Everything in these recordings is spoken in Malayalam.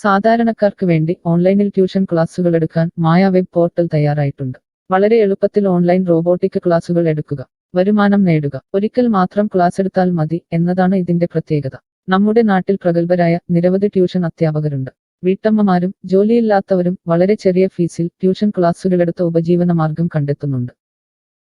സാധാരണക്കാർക്ക് വേണ്ടി ഓൺലൈനിൽ ട്യൂഷൻ ക്ലാസുകൾ എടുക്കാൻ മായ വെബ് പോർട്ടൽ തയ്യാറായിട്ടുണ്ട്. വളരെ എളുപ്പത്തിൽ ഓൺലൈൻ റോബോട്ടിക് ക്ലാസുകൾ എടുക്കുക, വരുമാനം നേടുക. ഒരിക്കൽ മാത്രം ക്ലാസ് എടുത്താൽ മതി എന്നതാണ് ഇതിന്റെ പ്രത്യേകത. നമ്മുടെ നാട്ടിൽ പ്രഗത്ഭരായ നിരവധി ട്യൂഷൻ അധ്യാപകരുണ്ട്. വീട്ടമ്മമാരും ജോലിയില്ലാത്തവരും വളരെ ചെറിയ ഫീസിൽ ട്യൂഷൻ ക്ലാസുകളെടുത്ത് ഉപജീവന മാർഗം കണ്ടെത്തുന്നുണ്ട്.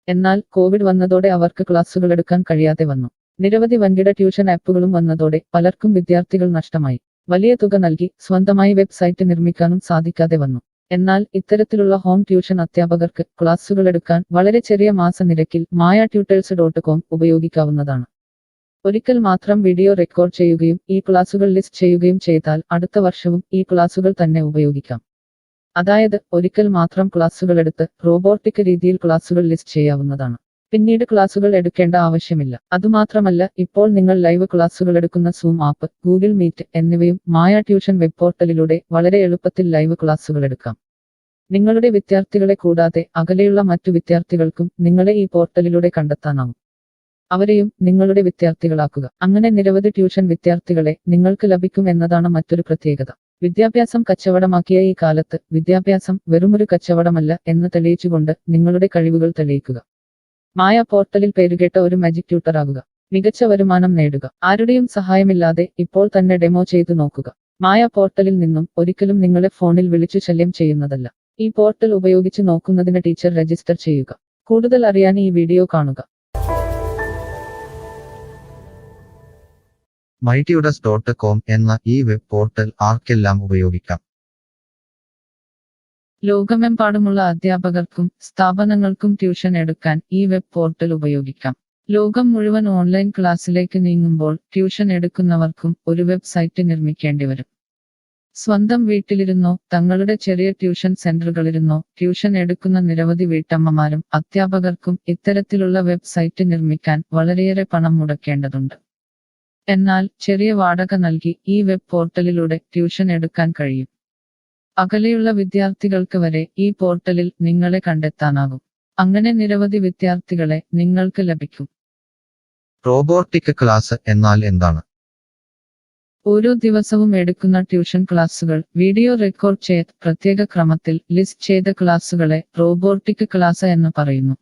എന്നാൽ കോവിഡ് വന്നതോടെ അവർക്ക് ക്ലാസുകൾ എടുക്കാൻ കഴിയാതെ വന്നു. നിരവധി വൻകിട ട്യൂഷൻ ആപ്പുകളും വന്നതോടെ പലർക്കും വിദ്യാർത്ഥികൾ നഷ്ടമായി. വലിയ തുക നൽകി സ്വന്തമായി വെബ്സൈറ്റ് നിർമ്മിക്കാനും സാധിക്കാതെ വന്നു. എന്നാൽ ഇത്തരത്തിലുള്ള ഹോം ട്യൂഷൻ അധ്യാപകർക്ക് ക്ലാസുകൾ എടുക്കാൻ വളരെ ചെറിയ മാസ നിരക്കിൽ mayatutors.com ഉപയോഗിക്കാവുന്നതാണ്. ഒരിക്കൽ മാത്രം വീഡിയോ റെക്കോർഡ് ചെയ്യുകയും ഈ ക്ലാസുകൾ ലിസ്റ്റ് ചെയ്യുകയും ചെയ്താൽ അടുത്ത വർഷവും ഈ ക്ലാസുകൾ തന്നെ ഉപയോഗിക്കാം. അതായത് ഒരിക്കൽ മാത്രം ക്ലാസുകൾ എടുത്ത് റോബോട്ടിക് രീതിയിൽ ക്ലാസുകൾ ലിസ്റ്റ് ചെയ്യാവുന്നതാണ്. പിന്നീട് ക്ലാസുകൾ എടുക്കേണ്ട ആവശ്യമില്ല. അതുമാത്രമല്ല, ഇപ്പോൾ നിങ്ങൾ ലൈവ് ക്ലാസുകൾ എടുക്കുന്ന സൂം ആപ്പ്, ഗൂഗിൾ മീറ്റ് എന്നിവയും മായ ട്യൂഷൻ വെബ് പോർട്ടലിലൂടെ വളരെ എളുപ്പത്തിൽ ലൈവ് ക്ലാസുകൾ എടുക്കാം. നിങ്ങളുടെ വിദ്യാർത്ഥികളെ കൂടാതെ അകലെയുള്ള മറ്റു വിദ്യാർത്ഥികൾക്കും നിങ്ങളെ ഈ പോർട്ടലിലൂടെ കണ്ടെത്താനാവും. അവരെയും നിങ്ങളുടെ വിദ്യാർത്ഥികളാക്കുക. അങ്ങനെ നിരവധി ട്യൂഷൻ വിദ്യാർത്ഥികളെ നിങ്ങൾക്ക് ലഭിക്കും എന്നതാണ് മറ്റൊരു പ്രത്യേകത. വിദ്യാഭ്യാസം കച്ചവടമാക്കിയ ഈ കാലത്ത് വിദ്യാഭ്യാസം വെറുമൊരു കച്ചവടമല്ല എന്ന് തെളിയിച്ചുകൊണ്ട് നിങ്ങളുടെ കഴിവുകൾ തെളിയിക്കുക. മായ പോർട്ടലിൽ പേരുകേട്ട ഒരു മാജിക് ട്യൂട്ടർ ആകുക. മികച്ച വരുമാനം നേടുക. ആരുടെയും സഹായമില്ലാതെ ഇപ്പോൾ തന്നെ ഡെമോ ചെയ്തു നോക്കുക. മായ പോർട്ടലിൽ നിന്നും ഒരിക്കലും നിങ്ങളെ ഫോണിൽ വിളിച്ചു ശല്യം ചെയ്യുന്നതല്ല. ഈ പോർട്ടൽ ഉപയോഗിച്ച് നോക്കുന്നതിന് ടീച്ചർ രജിസ്റ്റർ ചെയ്യുക. കൂടുതൽ അറിയാൻ ഈ വീഡിയോ കാണുക. mytutors.com എന്ന ഈ വെബ് പോർട്ടൽ ആർക്കെല്ലാം ഉപയോഗിക്കാം? ലോകമെമ്പാടുമുള്ള അധ്യാപകർക്കും സ്ഥാപനങ്ങൾക്കും ട്യൂഷൻ എടുക്കാൻ ഈ വെബ് പോർട്ടൽ ഉപയോഗിക്കാം. ലോകം മുഴുവൻ ഓൺലൈൻ ക്ലാസ്സിലേക്ക് നീങ്ങുമ്പോൾ ട്യൂഷൻ എടുക്കുന്നവർക്കും ഒരു വെബ്സൈറ്റ് നിർമ്മിക്കേണ്ടി വരും. സ്വന്തം വീട്ടിലിരുന്നോ തങ്ങളുടെ ചെറിയ ട്യൂഷൻ സെന്ററുകളിലിരുന്നോ ട്യൂഷൻ എടുക്കുന്ന നിരവധി വീട്ടമ്മമാരും അധ്യാപകർക്കും ഇത്തരത്തിലുള്ള വെബ്സൈറ്റ് നിർമ്മിക്കാൻ വളരെയേറെ പണം മുടക്കേണ്ടതുണ്ട്. എന്നാൽ ചെറിയ വാടക നൽകി ഈ വെബ് പോർട്ടലിലൂടെ ട്യൂഷൻ എടുക്കാൻ കഴിയും. അകലെയുള്ള വിദ്യാർത്ഥികൾക്ക് വരെ ഈ പോർട്ടലിൽ നിങ്ങളെ കണ്ടെത്താനാകും. അങ്ങനെ നിരവധി വിദ്യാർത്ഥികളെ നിങ്ങൾക്ക് ലഭിക്കും. റോബോട്ടിക് ക്ലാസ് എന്നാൽ എന്താണ്? ഓരോ ദിവസവും എടുക്കുന്ന ട്യൂഷൻ ക്ലാസുകൾ വീഡിയോ റെക്കോർഡ് ചെയ്ത് പ്രത്യേക ക്രമത്തിൽ ലിസ്റ്റ് ചെയ്ത ക്ലാസുകളെ റോബോട്ടിക് ക്ലാസ് എന്ന് പറയുന്നു.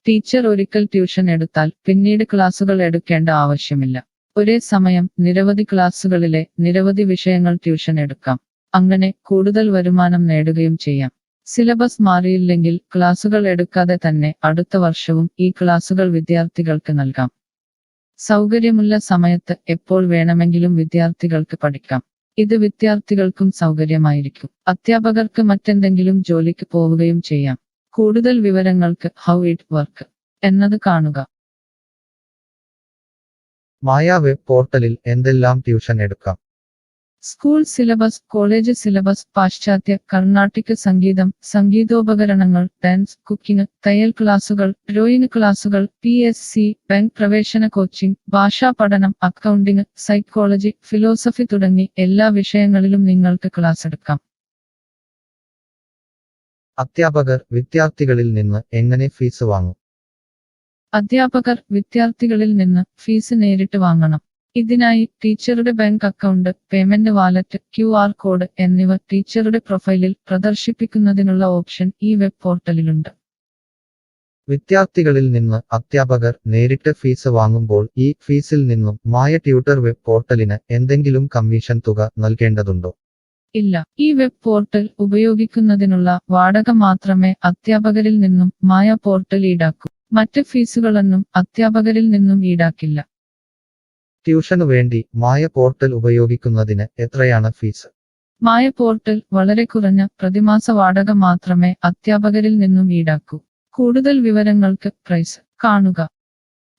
ടീച്ചർ ഒരിക്കൽ ട്യൂഷൻ എടുത്താൽ പിന്നീട് ക്ലാസുകൾ എടുക്കേണ്ട ആവശ്യമില്ല. ഒരേ സമയം നിരവധി ക്ലാസുകളിലെ നിരവധി വിഷയങ്ങൾ ട്യൂഷൻ എടുക്കാം. അങ്ങനെ കൂടുതൽ വരുമാനം നേടുകയും ചെയ്യാം. സിലബസ് മാറിയില്ലെങ്കിൽ ക്ലാസുകൾ എടുക്കാതെ തന്നെ അടുത്ത വർഷവും ഈ ക്ലാസുകൾ വിദ്യാർത്ഥികൾക്ക് നൽകാം. സൗകര്യമുള്ള സമയത്ത് എപ്പോൾ വേണമെങ്കിലും വിദ്യാർത്ഥികൾക്ക് പഠിക്കാം. ഇത് വിദ്യാർത്ഥികൾക്കും സൗകര്യമായിരിക്കും. അധ്യാപകർക്ക് മറ്റെന്തെങ്കിലും ജോലിക്ക് പോവുകയും ചെയ്യാം. കൂടുതൽ വിവരങ്ങൾക്ക് ഹൗ ഇറ്റ് വർക്ക് എന്നത് കാണുക. മായ വെബ് പോർട്ടലിൽ എന്തെല്ലാം ട്യൂഷൻ എടുക്കാം? സ്കൂൾ സിലബസ്, കോളേജ് സിലബസ്, പാശ്ചാത്യ, കർണാട്ടിക് സംഗീതം, സംഗീതോപകരണങ്ങൾ, ഡാൻസ്, കുക്കിംഗ്, തയ്യൽ ക്ലാസുകൾ, ഡ്രോയിങ് ക്ലാസുകൾ, PSC, ബാങ്ക് പ്രവേശന കോച്ചിംഗ്, ഭാഷാ പഠനം, അക്കൗണ്ടിംഗ്, സൈക്കോളജി, ഫിലോസഫി തുടങ്ങി എല്ലാ വിഷയങ്ങളിലും നിങ്ങൾക്ക് ക്ലാസ് എടുക്കാം. അധ്യാപകർ വിദ്യാർത്ഥികളിൽ നിന്ന് എങ്ങനെ ഫീസ് വാങ്ങും? അധ്യാപകർ വിദ്യാർത്ഥികളിൽ നിന്ന് ഫീസ് നേരിട്ട് വാങ്ങണം. ഇതിനായി ടീച്ചറുടെ bank account, payment wallet, QR code എന്നിവ ടീച്ചറുടെ പ്രൊഫൈലിൽ പ്രദർശിപ്പിക്കുന്നതിനുള്ള ഓപ്ഷൻ ഈ വെബ് പോർട്ടലിലുണ്ട്. വിദ്യാർത്ഥികളിൽ നിന്ന് അധ്യാപകർ നേരിട്ട് ഫീസ് വാങ്ങുമ്പോൾ ഈ ഫീസിൽ നിന്നും മായ ട്യൂട്ടർ വെബ് പോർട്ടലിന് എന്തെങ്കിലും കമ്മീഷൻ തുക നൽകേണ്ടതുണ്ടോ? ഇല്ല. ഈ വെബ് പോർട്ടൽ ഉപയോഗിക്കുന്നതിനുള്ള വാടക മാത്രമേ അധ്യാപകരിൽ നിന്നും മായ പോർട്ടൽ ഈടാക്കൂ. മറ്റ് ഫീസുകളൊന്നും അധ്യാപകരിൽ നിന്നും ഈടാക്കില്ല. ട്യൂഷനു വേണ്ടി മായ പോർട്ടൽ ഉപയോഗിക്കുന്നതിന് എത്രയാണ് ഫീസ്? മായ പോർട്ടൽ വളരെ കുറഞ്ഞ പ്രതിമാസ വാടക മാത്രമേ അധ്യാപകരിൽ നിന്നും ഈടാക്കൂ. കൂടുതൽ വിവരങ്ങൾക്ക് പ്രൈസ് കാണുക.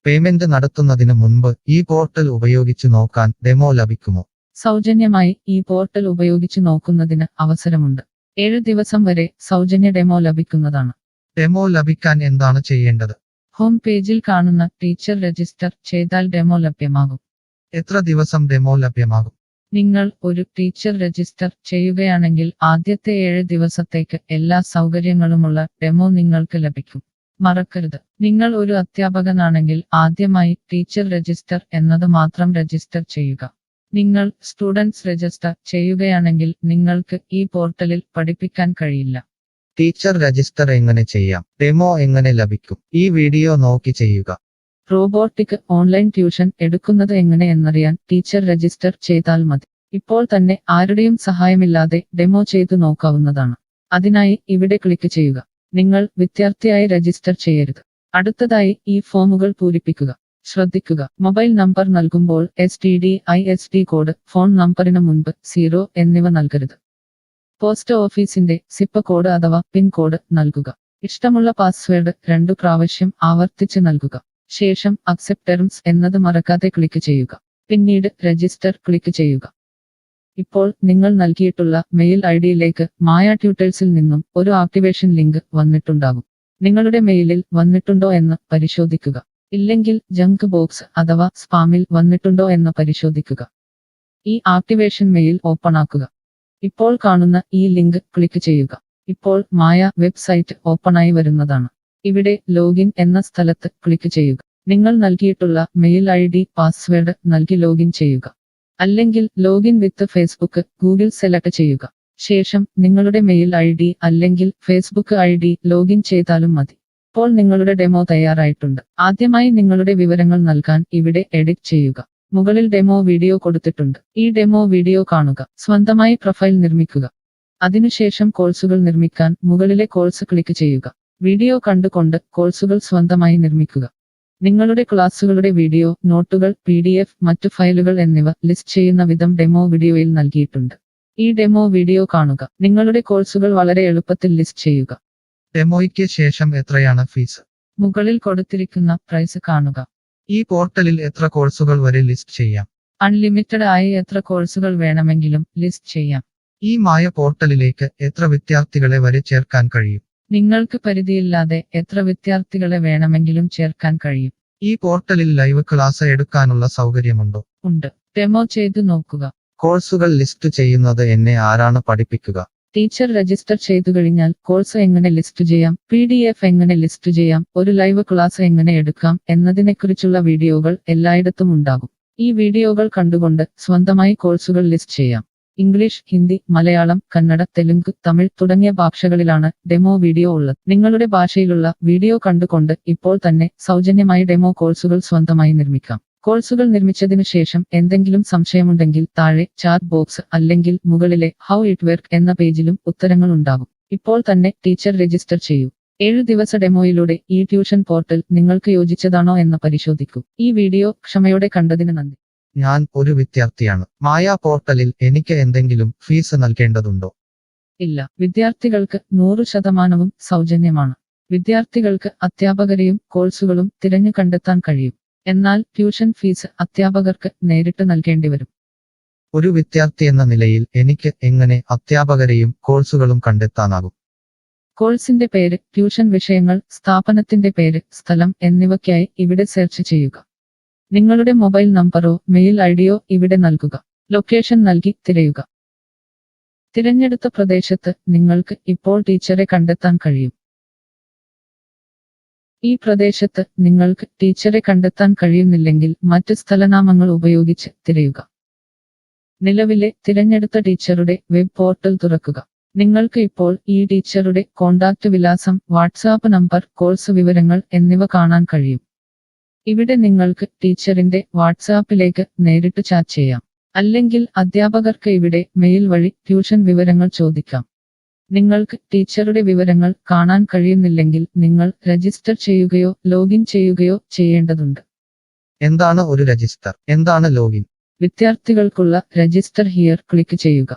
പേയ്മെന്റ് നടത്തുന്നതിന് മുൻപ് ഈ പോർട്ടൽ ഉപയോഗിച്ചു നോക്കാൻ ഡെമോ ലഭിക്കുമോ? സൗജന്യമായി ഈ പോർട്ടൽ ഉപയോഗിച്ചു നോക്കുന്നതിന് അവസരമുണ്ട്. 7 ദിവസം വരെ സൗജന്യ ഡെമോ ലഭിക്കുന്നതാണ്. ഡെമോ ലഭിക്കാൻ എന്താണ് ചെയ്യേണ്ടത്? ഹോം പേജിൽ കാണുന്ന ടീച്ചർ രജിസ്റ്റർ ചെയ്താൽ ഡെമോ ലഭ്യമാകും. എത്ര ദിവസം ഡെമോ ലഭ്യമാകും? നിങ്ങൾ ഒരു ടീച്ചർ രജിസ്റ്റർ ചെയ്യുകയാണെങ്കിൽ ആദ്യത്തെ 7 ദിവസത്തേക്ക് എല്ലാ സൗകര്യങ്ങളുമുള്ള ഡെമോ നിങ്ങൾക്ക് ലഭിക്കും. മറക്കരുത്, നിങ്ങൾ ഒരു അധ്യാപകനാണെങ്കിൽ ആദ്യമായി ടീച്ചർ രജിസ്റ്റർ എന്നത് മാത്രം രജിസ്റ്റർ ചെയ്യുക. നിങ്ങൾ സ്റ്റുഡൻസ് രജിസ്റ്റർ ചെയ്യുകയാണെങ്കിൽ നിങ്ങൾക്ക് ഈ പോർട്ടലിൽ പഠിപ്പിക്കാൻ കഴിയില്ല. ടീച്ചർ രജിസ്റ്റർ എങ്ങനെ ചെയ്യാം? ഡെമോ എങ്ങനെ ലഭിക്കും? ഈ വീഡിയോ നോക്കി ചെയ്യുക. റോബോട്ടിക് ഓൺലൈൻ ട്യൂഷൻ എടുക്കുന്നത് എങ്ങനെ എന്നറിയാൻ ടീച്ചർ രജിസ്റ്റർ ചെയ്താൽ മതി. ഇപ്പോൾ തന്നെ ആരുടെയും സഹായമില്ലാതെ ഡെമോ ചെയ്തു നോക്കാവുന്നതാണ്. അതിനായി ഇവിടെ ക്ലിക്ക് ചെയ്യുക. നിങ്ങൾ വിദ്യാർത്ഥിയായി രജിസ്റ്റർ ചെയ്യരുത്. അടുത്തതായി ഈ ഫോമുകൾ പൂരിപ്പിക്കുക. ശ്രദ്ധിക്കുക, മൊബൈൽ നമ്പർ നൽകുമ്പോൾ STD/ISD കോഡ്, ഫോൺ നമ്പറിന് മുൻപ് 0 എന്നിവ നൽകരുത്. പോസ്റ്റ് ഓഫീസിന്റെ സിപ്പ് കോഡ് അഥവാ പിൻ കോഡ് നൽകുക. ഇഷ്ടമുള്ള പാസ്വേഡ് 2 പ്രാവശ്യം ആവർത്തിച്ച് നൽകുക. ശേഷം അക്സെപ്റ്റ് ടെർംസ് എന്നത് മറക്കാതെ ക്ലിക്ക് ചെയ്യുക. പിന്നീട് രജിസ്റ്റർ ക്ലിക്ക് ചെയ്യുക. ഇപ്പോൾ നിങ്ങൾ നൽകിയിട്ടുള്ള മെയിൽ ഐഡിയിലേക്ക് മായ ട്യൂട്ടേഴ്സിൽ നിന്നും ഒരു ആക്ടിവേഷൻ ലിങ്ക് വന്നിട്ടുണ്ടാകും. നിങ്ങളുടെ മെയിലിൽ വന്നിട്ടുണ്ടോ എന്ന് പരിശോധിക്കുക. ഇല്ലെങ്കിൽ ജങ്ക് ബോക്സ് അഥവാ സ്പാമിൽ വന്നിട്ടുണ്ടോ എന്ന് പരിശോധിക്കുക. ഈ ആക്ടിവേഷൻ മെയിൽ ഓപ്പൺ ആക്കുക. ഇപ്പോൾ കാണുന്ന ഈ ലിങ്ക് ക്ലിക്ക് ചെയ്യുക. ഇപ്പോൾ മായ വെബ്സൈറ്റ് ഓപ്പണായി വരുന്നതാണ്. ഇവിടെ ലോഗിൻ എന്ന സ്ഥലത്ത് ക്ലിക്ക് ചെയ്യുക. നിങ്ങൾ നൽകിയിട്ടുള്ള മെയിൽ ID, പാസ്വേഡ് നൽകി ലോഗിൻ ചെയ്യുക. അല്ലെങ്കിൽ ലോഗിൻ വിത്ത് ഫേസ്ബുക്ക്, ഗൂഗിൾ സെലക്ട് ചെയ്യുക. ശേഷം നിങ്ങളുടെ മെയിൽ ID അല്ലെങ്കിൽ ഫേസ്ബുക്ക് ID ലോഗിൻ ചെയ്താലും മതി. ഇപ്പോൾ നിങ്ങളുടെ ഡെമോ തയ്യാറായിട്ടുണ്ട്. ആദ്യമായി നിങ്ങളുടെ വിവരങ്ങൾ നൽകാൻ ഇവിടെ എഡിറ്റ് ചെയ്യുക. മുകളിൽ ഡെമോ വീഡിയോ കൊടുത്തിട്ടുണ്ട്. ഈ ഡെമോ വീഡിയോ കാണുക. സ്വന്തമായി പ്രൊഫൈൽ നിർമ്മിക്കുക. അതിനുശേഷം കോഴ്സുകൾ നിർമ്മിക്കാൻ മുകളിലെ കോഴ്സ് ക്ലിക്ക് ചെയ്യുക. വീഡിയോ കണ്ടുകൊണ്ട് കോഴ്സുകൾ സ്വന്തമായി നിർമ്മിക്കുക. നിങ്ങളുടെ ക്ലാസുകളുടെ വീഡിയോ, നോട്ടുകൾ, PDF, മറ്റു ഫയലുകൾ എന്നിവ ലിസ്റ്റ് ചെയ്യുന്ന വിധം ഡെമോ വീഡിയോയിൽ നൽകിയിട്ടുണ്ട്. ഈ ഡെമോ വീഡിയോ കാണുക. നിങ്ങളുടെ കോഴ്സുകൾ വളരെ എളുപ്പത്തിൽ ലിസ്റ്റ് ചെയ്യുക. ഡെമോയ്ക്ക് ശേഷം എത്രയാണ് ഫീസ്? മുകളിൽ കൊടുത്തിരിക്കുന്ന പ്രൈസ് കാണുക. ഈ പോർട്ടലിൽ എത്ര കോഴ്സുകൾ വരെ ലിസ്റ്റ് ചെയ്യാം? അൺലിമിറ്റഡ് ആയി എത്ര കോഴ്സുകൾ വേണമെങ്കിലും ലിസ്റ്റ് ചെയ്യാം. ഈ മായ പോർട്ടലിലേക്ക് എത്ര വിദ്യാർത്ഥികളെ വരെ ചേർക്കാൻ കഴിയും? നിങ്ങൾക്ക് പരിധിയില്ലാതെ എത്ര വിദ്യാർത്ഥികളെ വേണമെങ്കിലും ചേർക്കാൻ കഴിയും. ഈ പോർട്ടലിൽ ലൈവ് ക്ലാസ് എടുക്കാനുള്ള സൗകര്യമുണ്ടോ? ഉണ്ട്. ഡെമോ ചെയ്തു നോക്കുക. കോഴ്സുകൾ ലിസ്റ്റ് ചെയ്യുന്നത് എന്നെ ആരാണ് പഠിപ്പിക്കുക? ടീച്ചർ രജിസ്റ്റർ ചെയ്തു കഴിഞ്ഞാൽ കോഴ്സ് എങ്ങനെ ലിസ്റ്റ് ചെയ്യാം, PDF എങ്ങനെ ലിസ്റ്റ് ചെയ്യാം, ഒരു ലൈവ് ക്ലാസ് എങ്ങനെ എടുക്കാം എന്നതിനെക്കുറിച്ചുള്ള വീഡിയോകൾ എല്ലായിടത്തും ഉണ്ടാകും. ഈ വീഡിയോകൾ കണ്ടുകൊണ്ട് സ്വന്തമായി കോഴ്സുകൾ ലിസ്റ്റ് ചെയ്യാം. ഇംഗ്ലീഷ്, ഹിന്ദി, മലയാളം, കന്നഡ, തെലുങ്ക്, തമിഴ് തുടങ്ങിയ ഭാഷകളിലാണ് ഡെമോ വീഡിയോ ഉള്ളത്. നിങ്ങളുടെ ഭാഷയിലുള്ള വീഡിയോ കണ്ടുകൊണ്ട് ഇപ്പോൾ തന്നെ സൗജന്യമായി ഡെമോ കോഴ്സുകൾ സ്വന്തമായി നിർമ്മിക്കാം. കോഴ്സുകൾ നിർമ്മിച്ചതിനു ശേഷം എന്തെങ്കിലും സംശയമുണ്ടെങ്കിൽ താഴെ ചാറ്റ് ബോക്സ് അല്ലെങ്കിൽ മുകളിലെ ഹൗ ഇറ്റ് വർക്ക് എന്ന പേജിലും ഉത്തരങ്ങൾ ഉണ്ടാകും. ഇപ്പോൾ തന്നെ ടീച്ചർ രജിസ്റ്റർ ചെയ്യൂ. 7 ദിവസ ഡെമോയിലൂടെ ഈ ട്യൂഷൻ പോർട്ടൽ നിങ്ങൾക്ക് യോജിച്ചതാണോ എന്ന് പരിശോധിക്കൂ. ഈ വീഡിയോ ക്ഷമയോടെ കണ്ടതിന് നന്ദി. ഞാൻ ഒരു വിദ്യാർത്ഥിയാണ്. മായ പോർട്ടലിൽ എനിക്ക് എന്തെങ്കിലും ഫീസ് നൽകേണ്ടതുണ്ടോ? ഇല്ല. വിദ്യാർത്ഥികൾക്ക് 100% സൗജന്യമാണ്. വിദ്യാർത്ഥികൾക്ക് അധ്യാപകരെയും കോഴ്സുകളും തിരഞ്ഞു കണ്ടെത്താൻ കഴിയും. എന്നാൽ ട്യൂഷൻ ഫീസ് അധ്യാപകർക്ക് നേരിട്ട് നൽകേണ്ടി വരും. ഒരു വിദ്യാർത്ഥി എന്ന നിലയിൽ എനിക്ക് എങ്ങനെ അധ്യാപകരെയും കോഴ്സുകളും കണ്ടെത്താനാകും? കോഴ്സിന്റെ പേര്, ട്യൂഷൻ വിഷയങ്ങൾ, സ്ഥാപനത്തിന്റെ പേര്, സ്ഥലം എന്നിവയ്ക്കായി ഇവിടെ സെർച്ച് ചെയ്യുക. നിങ്ങളുടെ മൊബൈൽ നമ്പറോ മെയിൽ ഐഡിയോ ഇവിടെ നൽകുക. ലൊക്കേഷൻ നൽകി തിരയുക. തിരഞ്ഞെടുത്ത പ്രദേശത്ത് നിങ്ങൾക്ക് ഇപ്പോൾ ടീച്ചറെ കണ്ടെത്താൻ കഴിയും. ഈ പ്രദേശത്ത് നിങ്ങൾക്ക് ടീച്ചറെ കണ്ടെത്താൻ കഴിയുന്നില്ലെങ്കിൽ മറ്റ് സ്ഥലനാമങ്ങൾ ഉപയോഗിച്ച് തിരയുക. നിലവിലെ തിരഞ്ഞെടുത്ത ടീച്ചറുടെ വെബ് പോർട്ടൽ തുറക്കുക. നിങ്ങൾക്ക് ഇപ്പോൾ ഈ ടീച്ചറുടെ കോൺടാക്റ്റ് വിലാസം, വാട്സാപ്പ് നമ്പർ, കോഴ്സ് വിവരങ്ങൾ എന്നിവ കാണാൻ കഴിയും. ഇവിടെ നിങ്ങൾക്ക് ടീച്ചറിന്റെ വാട്സാപ്പിലേക്ക് നേരിട്ട് ചാറ്റ് ചെയ്യാം. അല്ലെങ്കിൽ അധ്യാപകർക്ക് ഇവിടെ മെയിൽ വഴി ട്യൂഷൻ വിവരങ്ങൾ ചോദിക്കാം. നിങ്ങൾക്ക് ടീച്ചറുടെ വിവരങ്ങൾ കാണാൻ കഴിയുന്നില്ലെങ്കിൽ നിങ്ങൾ രജിസ്റ്റർ ചെയ്യുകയോ ലോഗിൻ ചെയ്യുകയോ ചെയ്യേണ്ടതുണ്ട്. എന്താണ് ഒരു രജിസ്റ്റർ? എന്താണ് ലോഗിൻ? വിദ്യാർത്ഥികൾക്കുള്ള രജിസ്റ്റർ ഹിയർ ക്ലിക്ക് ചെയ്യുക.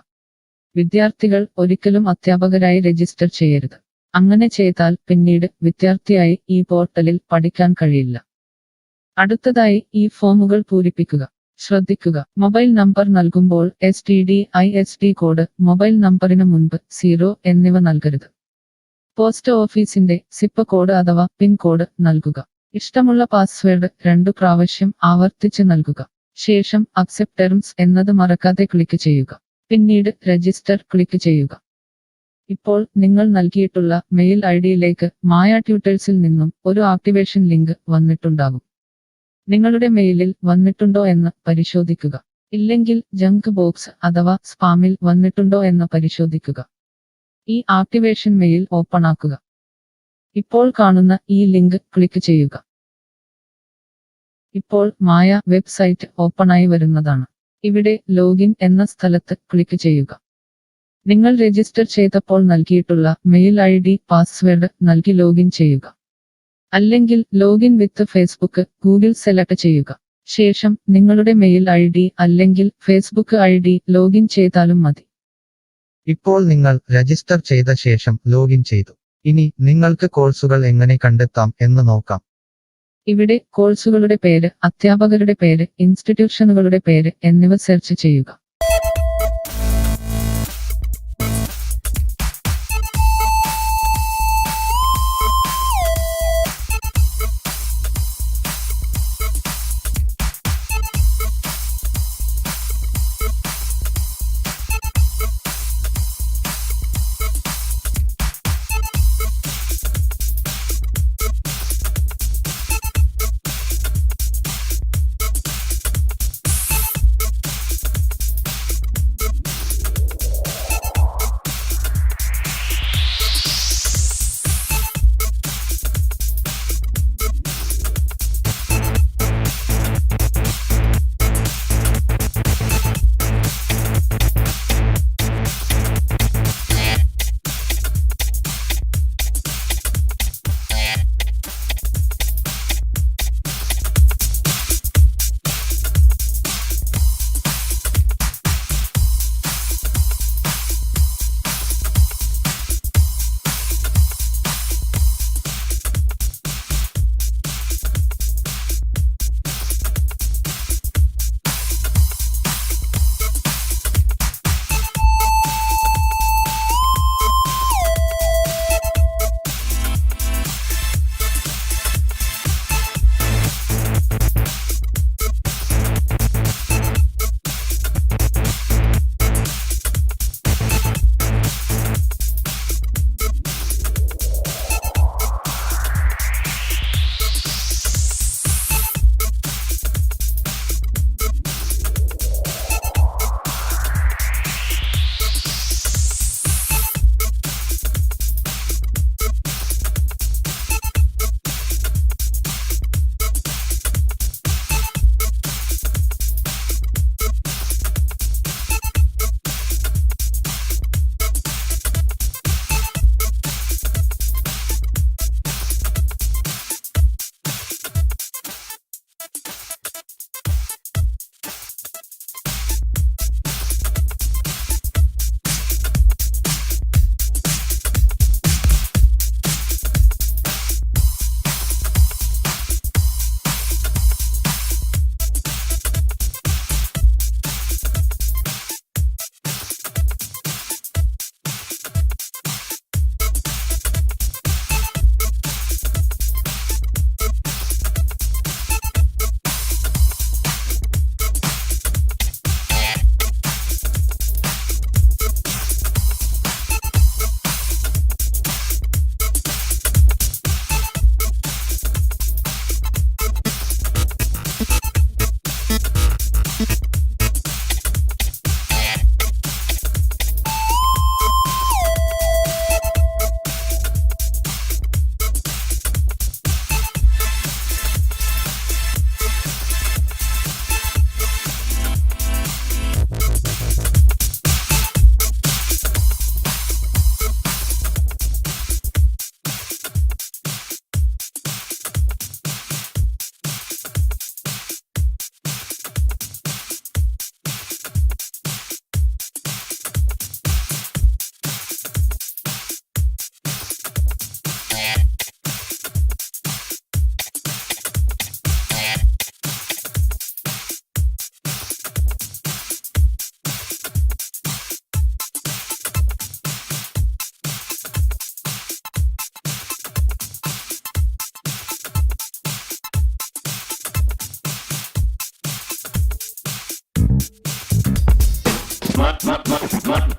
വിദ്യാർത്ഥികൾ ഒരിക്കലും അധ്യാപകരായി രജിസ്റ്റർ ചെയ്യരുത്. അങ്ങനെ ചെയ്താൽ പിന്നീട് വിദ്യാർത്ഥിയായി ഈ പോർട്ടലിൽ പഠിക്കാൻ കഴിയില്ല. അടുത്തതായി ഈ ഫോമുകൾ പൂരിപ്പിക്കുക. ശ്രദ്ധിക്കുക, മൊബൈൽ നമ്പർ നൽകുമ്പോൾ STD/ISD കോഡ്, മൊബൈൽ നമ്പറിന് മുൻപ് 0 എന്നിവ നൽകരുത്. പോസ്റ്റ് ഓഫീസിന്റെ സിപ്പ് കോഡ് അഥവാ പിൻ കോഡ് നൽകുക. ഇഷ്ടമുള്ള പാസ്വേഡ് 2 പ്രാവശ്യം ആവർത്തിച്ച് നൽകുക. ശേഷം അക്സെപ്റ്റ് ടെർംസ് എന്നത് മറക്കാതെ ക്ലിക്ക് ചെയ്യുക. പിന്നീട് രജിസ്റ്റർ ക്ലിക്ക് ചെയ്യുക. ഇപ്പോൾ നിങ്ങൾ നൽകിയിട്ടുള്ള മെയിൽ ഐഡിയിലേക്ക് മായ ട്യൂട്ടേഴ്സിൽ നിന്നും ഒരു ആക്ടിവേഷൻ ലിങ്ക് വന്നിട്ടുണ്ടാകും. നിങ്ങളുടെ മെയിലിൽ വന്നിട്ടുണ്ടോ എന്ന് പരിശോധിക്കുക. ഇല്ലെങ്കിൽ ജങ്ക് ബോക്സ് അഥവാ സ്പാമിൽ വന്നിട്ടുണ്ടോ എന്ന് പരിശോധിക്കുക. ഈ ആക്ടിവേഷൻ മെയിൽ ഓപ്പൺ ആക്കുക. ഇപ്പോൾ കാണുന്ന ഈ ലിങ്ക് ക്ലിക്ക് ചെയ്യുക. ഇപ്പോൾ മായ വെബ്സൈറ്റ് ഓപ്പണായി വരുന്നതാണ്. ഇവിടെ ലോഗിൻ എന്ന സ്ഥലത്ത് ക്ലിക്ക് ചെയ്യുക. നിങ്ങൾ രജിസ്റ്റർ ചെയ്തപ്പോൾ നൽകിയിട്ടുള്ള മെയിൽ ID പാസ്വേഡ് നൽകി ലോഗിൻ ചെയ്യുക. അല്ലെങ്കിൽ ലോഗിൻ വിത്ത് ഫേസ്ബുക്ക് ഗൂഗിൾ സെലക്ട് ചെയ്യുക. ശേഷം നിങ്ങളുടെ മെയിൽ ID അല്ലെങ്കിൽ ഫേസ്ബുക്ക് ID ലോഗിൻ ചെയ്താലും മതി. ഇപ്പോൾ നിങ്ങൾ രജിസ്റ്റർ ചെയ്ത ശേഷം ലോഗിൻ ചെയ്തു. ഇനി നിങ്ങൾക്ക് കോഴ്സുകൾ എങ്ങനെ കണ്ടെത്താം എന്ന് നോക്കാം. ഇവിടെ കോഴ്സുകളുടെ പേര്, അധ്യാപകരുടെ പേര്, ഇൻസ്റ്റിറ്റ്യൂഷനുകളുടെ പേര് എന്നിവ സെർച്ച് ചെയ്യുക.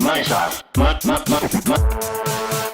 My style.